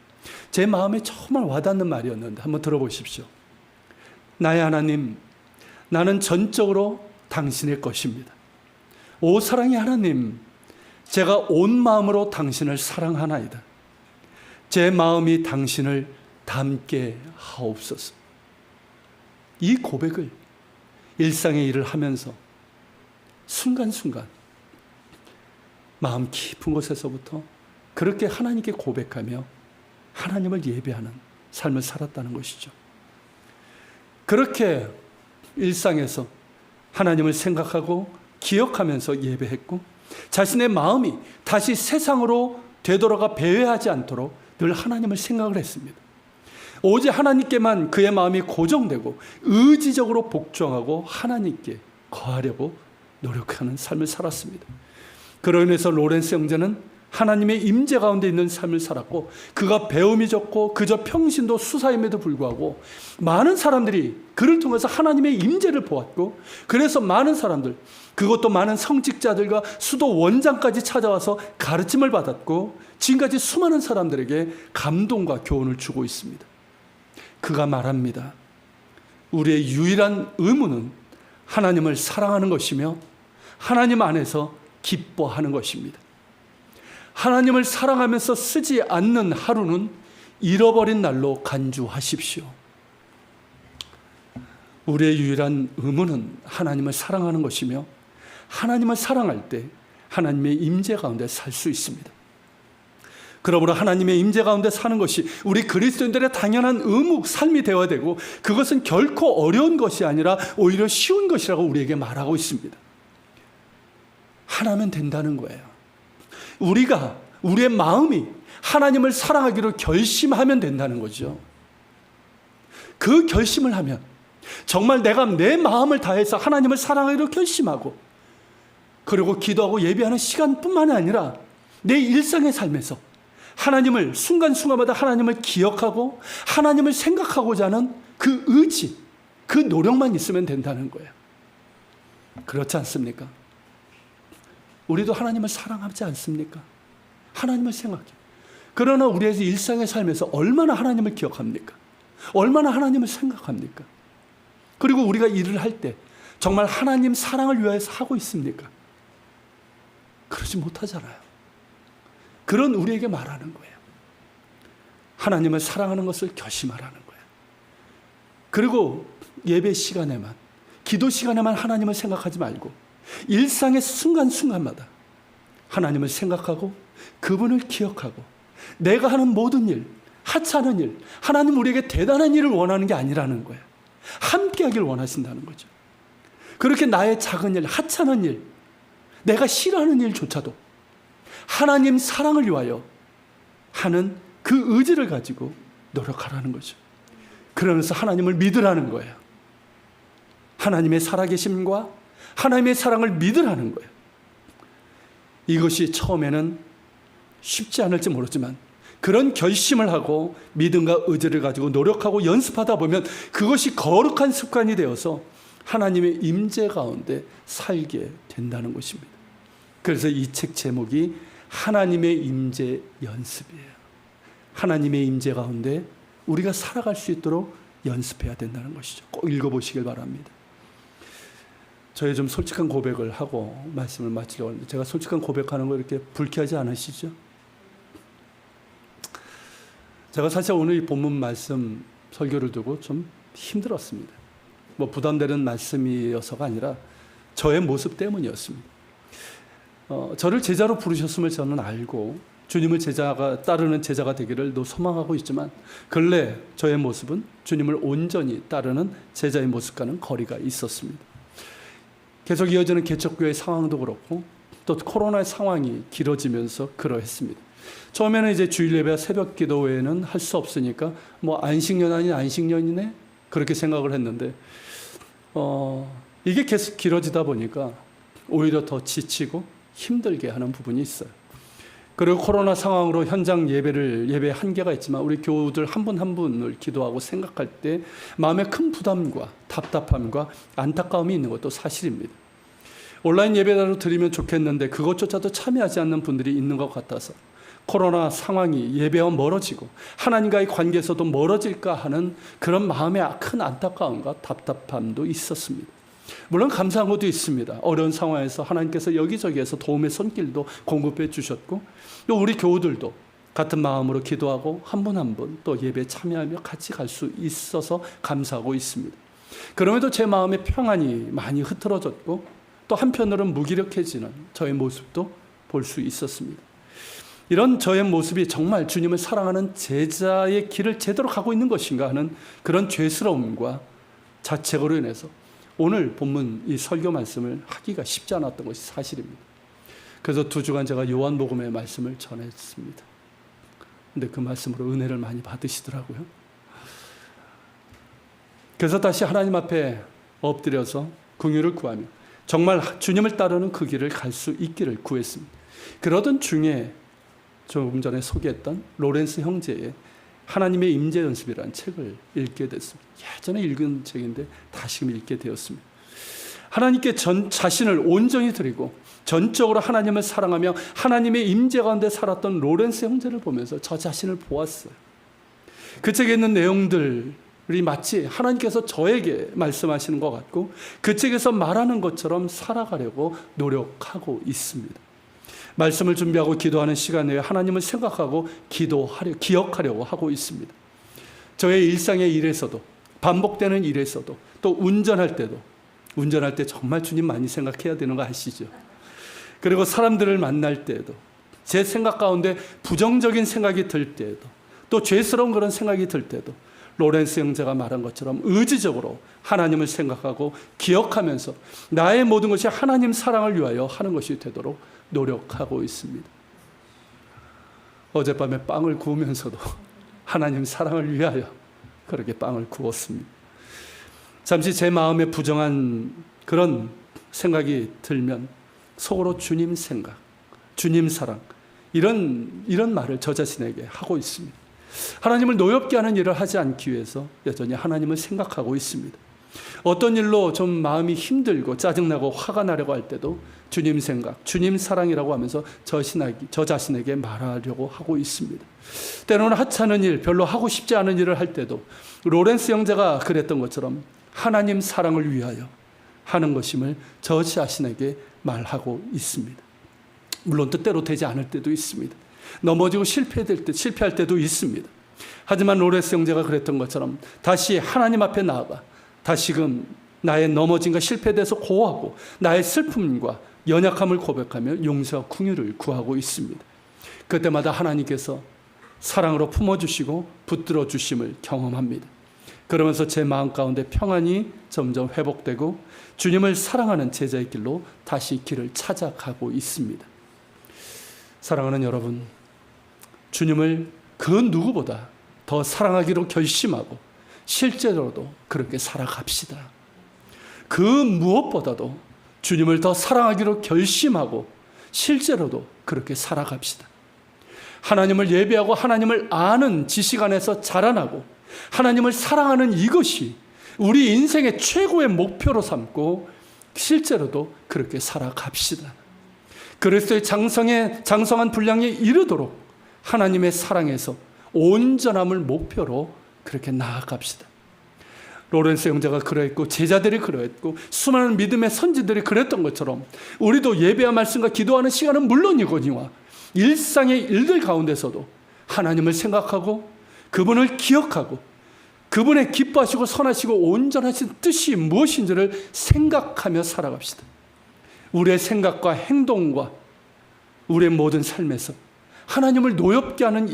제 마음에 정말 와닿는 말이었는데 한번 들어보십시오. 나의 하나님, 나는 전적으로 당신의 것입니다. 오 사랑의 하나님, 제가 온 마음으로 당신을 사랑하나이다. 제 마음이 당신을 닮게 하옵소서. 이 고백을 일상의 일을 하면서 순간순간 마음 깊은 곳에서부터 그렇게 하나님께 고백하며 하나님을 예배하는 삶을 살았다는 것이죠. 그렇게 일상에서 하나님을 생각하고 기억하면서 예배했고 자신의 마음이 다시 세상으로 되돌아가 배회하지 않도록 늘 하나님을 생각을 했습니다. 오직 하나님께만 그의 마음이 고정되고 의지적으로 복종하고 하나님께 거하려고 노력하는 삶을 살았습니다. 그로 인해서 로렌스 형제는 하나님의 임재 가운데 있는 삶을 살았고 그가 배움이 적고 그저 평신도 수사임에도 불구하고 많은 사람들이 그를 통해서 하나님의 임재를 보았고 그래서 많은 사람들, 그것도 많은 성직자들과 수도 원장까지 찾아와서 가르침을 받았고 지금까지 수많은 사람들에게 감동과 교훈을 주고 있습니다. 그가 말합니다. 우리의 유일한 의무는 하나님을 사랑하는 것이며 하나님 안에서 기뻐하는 것입니다. 하나님을 사랑하면서 쓰지 않는 하루는 잃어버린 날로 간주하십시오. 우리의 유일한 의무는 하나님을 사랑하는 것이며 하나님을 사랑할 때 하나님의 임재 가운데 살 수 있습니다. 그러므로 하나님의 임재 가운데 사는 것이 우리 그리스도인들의 당연한 의무, 삶이 되어야 되고 그것은 결코 어려운 것이 아니라 오히려 쉬운 것이라고 우리에게 말하고 있습니다. 하나면 된다는 거예요. 우리가 우리의 마음이 하나님을 사랑하기로 결심하면 된다는 거죠. 그 결심을 하면 정말 내가 내 마음을 다해서 하나님을 사랑하기로 결심하고 그리고 기도하고 예배하는 시간뿐만 아니라 내 일상의 삶에서 하나님을 순간순간마다 하나님을 기억하고 하나님을 생각하고자 하는 그 의지, 그 노력만 있으면 된다는 거예요. 그렇지 않습니까? 우리도 하나님을 사랑하지 않습니까? 하나님을 생각해요. 그러나 우리의 일상의 삶에서 얼마나 하나님을 기억합니까? 얼마나 하나님을 생각합니까? 그리고 우리가 일을 할 때 정말 하나님 사랑을 위해서 하고 있습니까? 그러지 못하잖아요. 그런 우리에게 말하는 거예요. 하나님을 사랑하는 것을 결심하라는 거예요. 그리고 예배 시간에만, 기도 시간에만 하나님을 생각하지 말고 일상의 순간순간마다 하나님을 생각하고 그분을 기억하고 내가 하는 모든 일, 하찮은 일, 하나님 우리에게 대단한 일을 원하는 게 아니라는 거예요. 함께 하길 원하신다는 거죠. 그렇게 나의 작은 일, 하찮은 일, 내가 싫어하는 일조차도 하나님 사랑을 위하여 하는 그 의지를 가지고 노력하라는 거죠. 그러면서 하나님을 믿으라는 거예요. 하나님의 살아계심과 하나님의 사랑을 믿으라는 거예요. 이것이 처음에는 쉽지 않을지 모르지만 그런 결심을 하고 믿음과 의지를 가지고 노력하고 연습하다 보면 그것이 거룩한 습관이 되어서 하나님의 임재 가운데 살게 된다는 것입니다. 그래서 이 책 제목이 하나님의 임재 연습이에요. 하나님의 임재 가운데 우리가 살아갈 수 있도록 연습해야 된다는 것이죠. 꼭 읽어보시길 바랍니다. 저의 좀 솔직한 고백을 하고 말씀을 마치려고 하는데 제가 솔직한 고백하는 거 이렇게 불쾌하지 않으시죠? 제가 사실 오늘 이 본문 말씀 설교를 두고 좀 힘들었습니다. 뭐 부담되는 말씀이어서가 아니라 저의 모습 때문이었습니다. 저를 제자로 부르셨음을 저는 알고 주님을 따르는 제자가 되기를 또 소망하고 있지만 근래 저의 모습은 주님을 온전히 따르는 제자의 모습과는 거리가 있었습니다. 계속 이어지는 개척교회 상황도 그렇고 또 코로나 상황이 길어지면서 그러했습니다. 처음에는 이제 주일 예배와 새벽 기도 외에는 할 수 없으니까 뭐 안식년 아닌 안식년이네 그렇게 생각을 했는데 이게 계속 길어지다 보니까 오히려 더 지치고 힘들게 하는 부분이 있어요. 그리고 코로나 상황으로 현장 예배에 한계가 있지만 우리 교우들 한 분 한 분을 기도하고 생각할 때 마음에 큰 부담과 답답함과 안타까움이 있는 것도 사실입니다. 온라인 예배로 드리면 좋겠는데 그것조차도 참여하지 않는 분들이 있는 것 같아서 코로나 상황이 예배와 멀어지고 하나님과의 관계에서도 멀어질까 하는 그런 마음의 큰 안타까움과 답답함도 있었습니다. 물론 감사한 것도 있습니다. 어려운 상황에서 하나님께서 여기저기에서 도움의 손길도 공급해 주셨고 또 우리 교우들도 같은 마음으로 기도하고 한 분 한 분 또 예배에 참여하며 같이 갈 수 있어서 감사하고 있습니다. 그럼에도 제 마음의 평안이 많이 흐트러졌고 또 한편으로는 무기력해지는 저의 모습도 볼 수 있었습니다. 이런 저의 모습이 정말 주님을 사랑하는 제자의 길을 제대로 가고 있는 것인가 하는 그런 죄스러움과 자책으로 인해서 오늘 본문 이 설교 말씀을 하기가 쉽지 않았던 것이 사실입니다. 그래서 2주간 제가 요한복음의 말씀을 전했습니다. 근데 그 말씀으로 은혜를 많이 받으시더라고요. 그래서 다시 하나님 앞에 엎드려서 긍휼을 구하며 정말 주님을 따르는 그 길을 갈 수 있기를 구했습니다. 그러던 중에 조금 전에 소개했던 로렌스 형제의 하나님의 임재 연습이라는 책을 읽게 됐습니다. 예전에 읽은 책인데 다시금 읽게 되었습니다. 하나님께 자신을 온전히 드리고 전적으로 하나님을 사랑하며 하나님의 임재 가운데 살았던 로렌스 형제를 보면서 저 자신을 보았어요. 그 책에 있는 내용들이 마치 하나님께서 저에게 말씀하시는 것 같고 그 책에서 말하는 것처럼 살아가려고 노력하고 있습니다. 말씀을 준비하고 기도하는 시간 내에 하나님을 생각하고 기억하려고 하고 있습니다. 저의 일상의 일에서도 반복되는 일에서도 또 운전할 때 정말 주님 많이 생각해야 되는 거 아시죠? 그리고 사람들을 만날 때에도 제 생각 가운데 부정적인 생각이 들 때에도 또 죄스러운 그런 생각이 들 때도 로렌스 형제가 말한 것처럼 의지적으로 하나님을 생각하고 기억하면서 나의 모든 것이 하나님 사랑을 위하여 하는 것이 되도록 노력하고 있습니다. 어젯밤에 빵을 구우면서도 하나님 사랑을 위하여 그렇게 빵을 구웠습니다. 잠시 제 마음에 부정한 그런 생각이 들면 속으로 주님 생각, 주님 사랑 이런 말을 저 자신에게 하고 있습니다. 하나님을 노엽게 하는 일을 하지 않기 위해서 여전히 하나님을 생각하고 있습니다. 어떤 일로 좀 마음이 힘들고 짜증나고 화가 나려고 할 때도 주님 생각, 주님 사랑이라고 하면서 저 자신에게 말하려고 하고 있습니다. 때로는 하찮은 일, 별로 하고 싶지 않은 일을 할 때도 로렌스 형제가 그랬던 것처럼 하나님 사랑을 위하여 하는 것임을 저 자신에게 말하고 있습니다. 물론 뜻대로 되지 않을 때도 있습니다. 넘어지고 실패할 때도 있습니다. 하지만 로렌스 형제가 그랬던 것처럼 다시 하나님 앞에 나아가 다시금 나의 넘어짐과 실패에 대해서 고하고 나의 슬픔과 연약함을 고백하며 용서와 긍휼을 구하고 있습니다. 그때마다 하나님께서 사랑으로 품어주시고 붙들어 주심을 경험합니다. 그러면서 제 마음 가운데 평안이 점점 회복되고 주님을 사랑하는 제자의 길로 다시 길을 찾아가고 있습니다. 사랑하는 여러분, 주님을 그 누구보다 더 사랑하기로 결심하고 실제로도 그렇게 살아갑시다. 그 무엇보다도 주님을 더 사랑하기로 결심하고 실제로도 그렇게 살아갑시다. 하나님을 예배하고 하나님을 아는 지식 안에서 자라나고 하나님을 사랑하는 이것이 우리 인생의 최고의 목표로 삼고 실제로도 그렇게 살아갑시다. 그리스도의 장성한 분량에 이르도록 하나님의 사랑에서 온전함을 목표로 그렇게 나아갑시다. 로렌스 형제가 그러했고 제자들이 그러했고 수많은 믿음의 선지들이 그랬던 것처럼 우리도 예배와 말씀과 기도하는 시간은 물론이거니와 일상의 일들 가운데서도 하나님을 생각하고 그분을 기억하고 그분의 기뻐하시고 선하시고 온전하신 뜻이 무엇인지를 생각하며 살아갑시다. 우리의 생각과 행동과 우리의 모든 삶에서 하나님을 노엽게 하는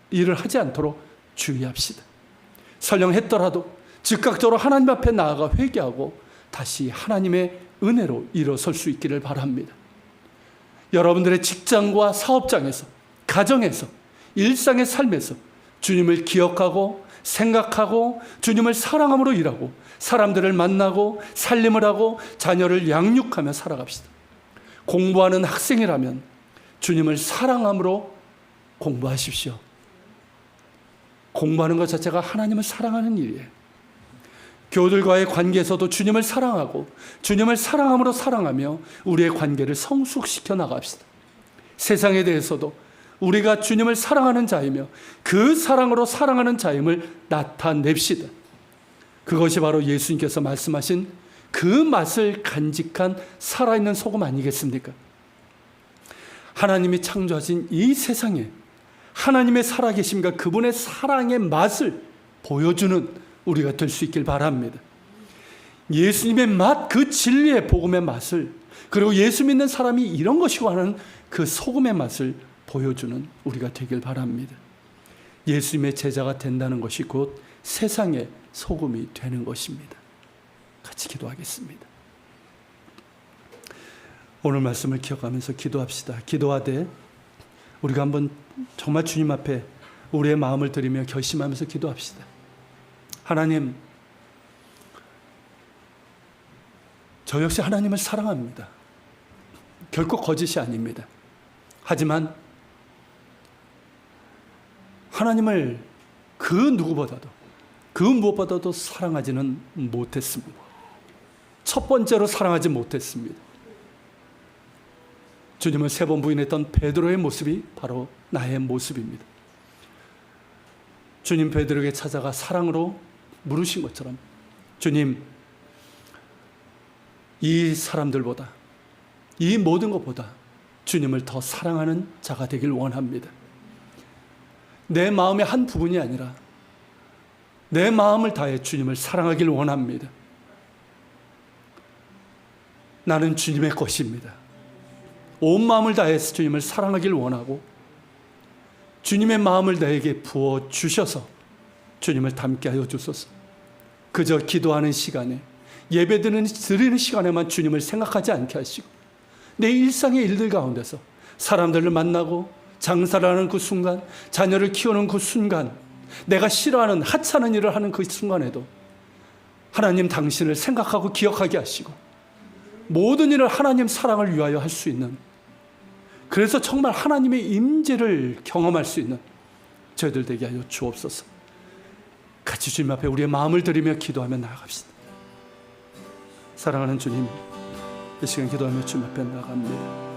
일을 하지 않도록 주의합시다. 설령 했더라도 즉각적으로 하나님 앞에 나아가 회개하고 다시 하나님의 은혜로 일어설 수 있기를 바랍니다. 여러분들의 직장과 사업장에서, 가정에서, 일상의 삶에서 주님을 기억하고 생각하고 주님을 사랑함으로 일하고 사람들을 만나고 살림을 하고 자녀를 양육하며 살아갑시다. 공부하는 학생이라면 주님을 사랑함으로 공부하십시오. 공부하는 것 자체가 하나님을 사랑하는 일이에요. 교우들과의 관계에서도 주님을 사랑하고 주님을 사랑함으로 사랑하며 우리의 관계를 성숙시켜 나갑시다. 세상에 대해서도 우리가 주님을 사랑하는 자이며 그 사랑으로 사랑하는 자임을 나타냅시다. 그것이 바로 예수님께서 말씀하신 그 맛을 간직한 살아있는 소금 아니겠습니까? 하나님이 창조하신 이 세상에 하나님의 살아계심과 그분의 사랑의 맛을 보여주는 우리가 될 수 있길 바랍니다. 예수님의 맛, 그 진리의 복음의 맛을, 그리고 예수 믿는 사람이 이런 것이고 하는 그 소금의 맛을 보여주는 우리가 되길 바랍니다. 예수님의 제자가 된다는 것이 곧 세상의 소금이 되는 것입니다. 같이 기도하겠습니다. 오늘 말씀을 기억하면서 기도합시다. 기도하되 우리가 한번 정말 주님 앞에 우리의 마음을 드리며 결심하면서 기도합시다. 하나님, 저 역시 하나님을 사랑합니다. 결코 거짓이 아닙니다. 하지만 하나님을 그 누구보다도, 그 무엇보다도 사랑하지는 못했습니다. 첫 번째로 사랑하지 못했습니다. 주님을 3번 부인했던 베드로의 모습이 바로 나의 모습입니다. 주님 베드로에게 찾아가 사랑으로 물으신 것처럼 주님, 이 사람들보다, 이 모든 것보다 주님을 더 사랑하는 자가 되길 원합니다. 내 마음의 한 부분이 아니라 내 마음을 다해 주님을 사랑하길 원합니다. 나는 주님의 것입니다. 온 마음을 다해서 주님을 사랑하길 원하고 주님의 마음을 나에게 부어주셔서 주님을 닮게 하여 주소서. 그저 기도하는 시간에, 예배 드리는 시간에만 주님을 생각하지 않게 하시고 내 일상의 일들 가운데서 사람들을 만나고 장사를 하는 그 순간, 자녀를 키우는 그 순간, 내가 싫어하는 하찮은 일을 하는 그 순간에도 하나님 당신을 생각하고 기억하게 하시고 모든 일을 하나님 사랑을 위하여 할 수 있는, 그래서 정말 하나님의 임재를 경험할 수 있는 저희들 되게 하여 주옵소서. 같이 주님 앞에 우리의 마음을 드리며 기도하며 나아갑시다. 사랑하는 주님, 이 시간 기도하며 주님 앞에 나아갑니다.